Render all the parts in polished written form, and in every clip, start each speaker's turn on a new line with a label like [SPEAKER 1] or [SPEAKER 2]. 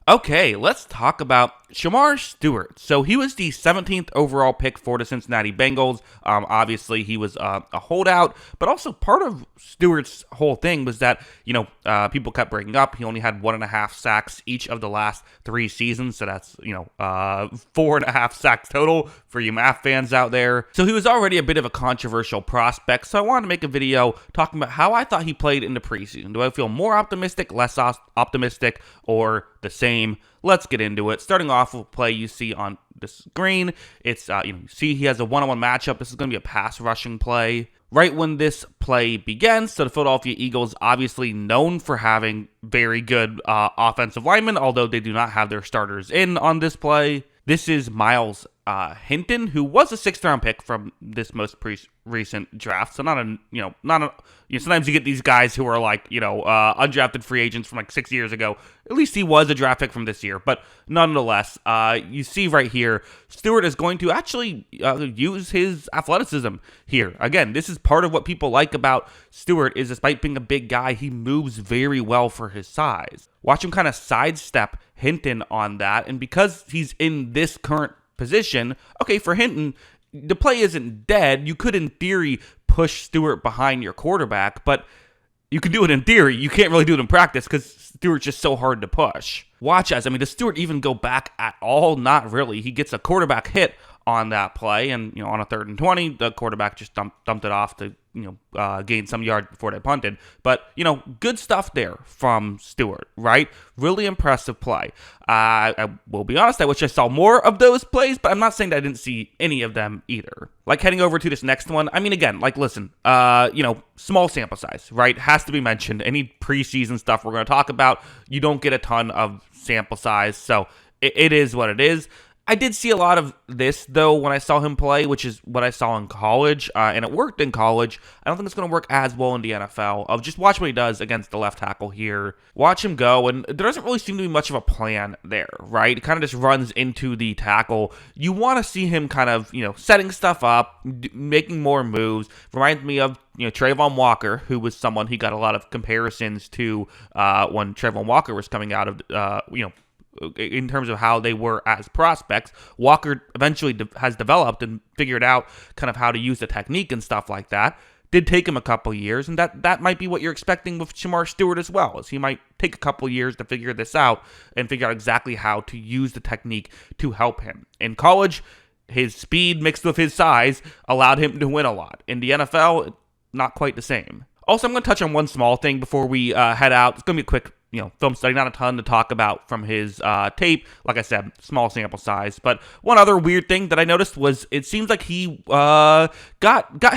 [SPEAKER 1] Okay, let's talk about Shamar Stewart. So he was the 17th overall pick for the Cincinnati Bengals. Obviously, he was a holdout, but also part of Stewart's whole thing was that, people kept bringing up he only had 1.5 sacks each of the last 3 seasons. So that's, 4.5 sacks total for you math fans out there. So he was already a bit of a controversial prospect. So I wanted to make a video talking about how I thought he played in the preseason. Do I feel more optimistic, less optimistic, or the same? Let's get into it. Starting off with play you see on the screen. It's, you see he has a one-on-one matchup. This is going to be a pass rushing play. Right when this play begins, so the Philadelphia Eagles obviously known for having very good offensive linemen, although they do not have their starters in on this play. This is Miles Hinton, who was a 6th-round pick from this most recent draft. So sometimes you get these guys who are like, undrafted free agents from like 6 years ago. At least he was a draft pick from this year. But nonetheless, you see right here, Stewart is going to actually use his athleticism here. Again, this is part of what people like about Stewart is despite being a big guy, he moves very well for his size. Watch him kind of sidestep Hinton on that. And because he's in this current position, okay, for Hinton, the play isn't dead. You could, in theory, push Stewart behind your quarterback, but you can do it in theory. You can't really do it in practice because Stewart's just so hard to push. Watch as, does Stewart even go back at all? Not really. He gets a quarterback hit on that play, and on a 3rd and 20, the quarterback just dumped it off to gain some yards before they punted. But good stuff there from Stewart, right? Really impressive play. I will be honest, I wish I saw more of those plays, but I'm not saying that I didn't see any of them either. Like heading over to this next one, again, listen, small sample size, right? Has to be mentioned. Any preseason stuff we're going to talk about, you don't get a ton of sample size, so it is what it is. I did see a lot of this, though, when I saw him play, which is what I saw in college, and it worked in college. I don't think it's going to work as well in the NFL. Just watch what he does against the left tackle here. Watch him go, and there doesn't really seem to be much of a plan there, right? It kind of just runs into the tackle. You want to see him kind of, setting stuff up, making more moves. Reminds me of Trayvon Walker, who was someone he got a lot of comparisons to when Trayvon Walker was coming out of, in terms of how they were as prospects. Walker eventually has developed and figured out kind of how to use the technique and stuff like that. Did take him a couple years, and that might be what you're expecting with Shamar Stewart as well, is he might take a couple years to figure this out and figure out exactly how to use the technique to help him. In college, his speed mixed with his size allowed him to win a lot. In the NFL, not quite the same. Also, I'm going to touch on one small thing before we head out. It's going to be a quick film study, not a ton to talk about from his tape. Like I said, small sample size. But one other weird thing that I noticed was it seems like he got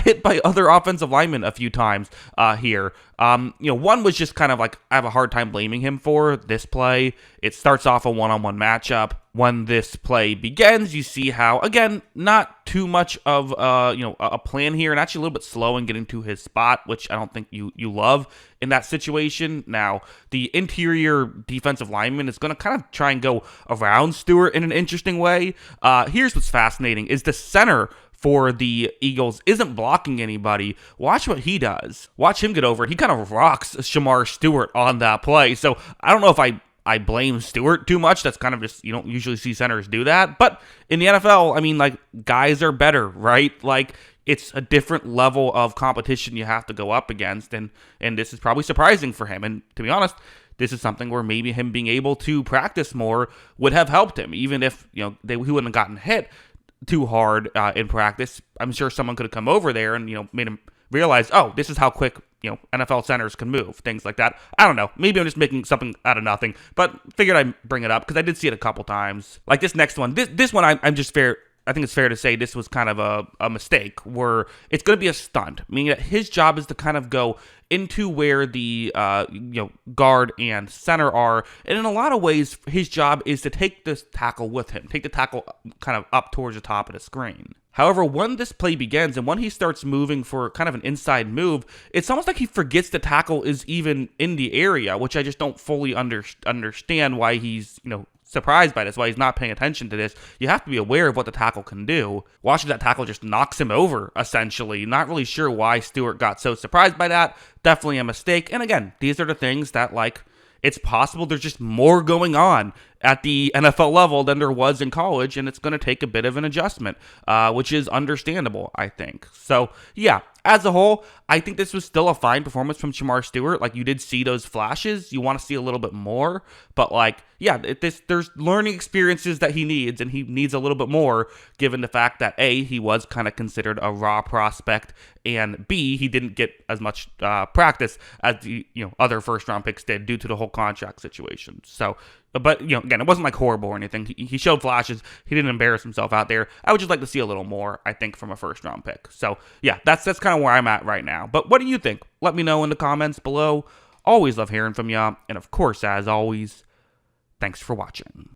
[SPEAKER 1] hit by other offensive linemen a few times here. One was just kind of like, I have a hard time blaming him for this play. It starts off a one-on-one matchup. When this play begins, you see how, again, not too much of a plan here, and actually a little bit slow in getting to his spot, which I don't think you love in that situation. Now, the interior defensive lineman is going to kind of try and go around Stewart in an interesting way. Here's what's fascinating, is the center for the Eagles isn't blocking anybody. Watch what he does. Watch him get over it. He kind of rocks Shamar Stewart on that play. So I don't know if I blame Stewart too much. That's kind of just, you don't usually see centers do that. But in the NFL, guys are better, right? It's a different level of competition you have to go up against. And this is probably surprising for him. And to be honest, this is something where maybe him being able to practice more would have helped him. Even if, he wouldn't have gotten hit too hard in practice, I'm sure someone could have come over there and, made him realize, oh, this is how quick, NFL centers can move, things like that. I don't know. Maybe I'm just making something out of nothing, but figured I'd bring it up because I did see it a couple times. Like this next one, this one I'm just fair. I think it's fair to say this was kind of a mistake where it's going to be a stunt, meaning that his job is to kind of go into where the guard and center are, and in a lot of ways, his job is to take this tackle with him, take the tackle kind of up towards the top of the screen. However, when this play begins and when he starts moving for kind of an inside move, it's almost like he forgets the tackle is even in the area, which I just don't fully understand why he's, surprised by this, why he's not paying attention to this. You have to be aware of what the tackle can do. Watching that tackle just knocks him over, essentially. Not really sure why Stewart got so surprised by that. Definitely a mistake. And again, these are the things that, it's possible there's just more going on at the NFL level than there was in college, and it's going to take a bit of an adjustment, which is understandable, I think. So, yeah, as a whole, I think this was still a fine performance from Shamar Stewart. Like, you did see those flashes. You want to see a little bit more, but, like, yeah, there's learning experiences that he needs, and he needs a little bit more, given the fact that, A, he was kind of considered a raw prospect, and B, he didn't get as much practice as the other first-round picks did due to the whole contract situation. So, but, again, it wasn't like horrible or anything. He showed flashes. He didn't embarrass himself out there. I would just like to see a little more, I think, from a first-round pick. So, yeah, that's kind of where I'm at right now. But what do you think? Let me know in the comments below. Always love hearing from you. And, of course, as always, thanks for watching.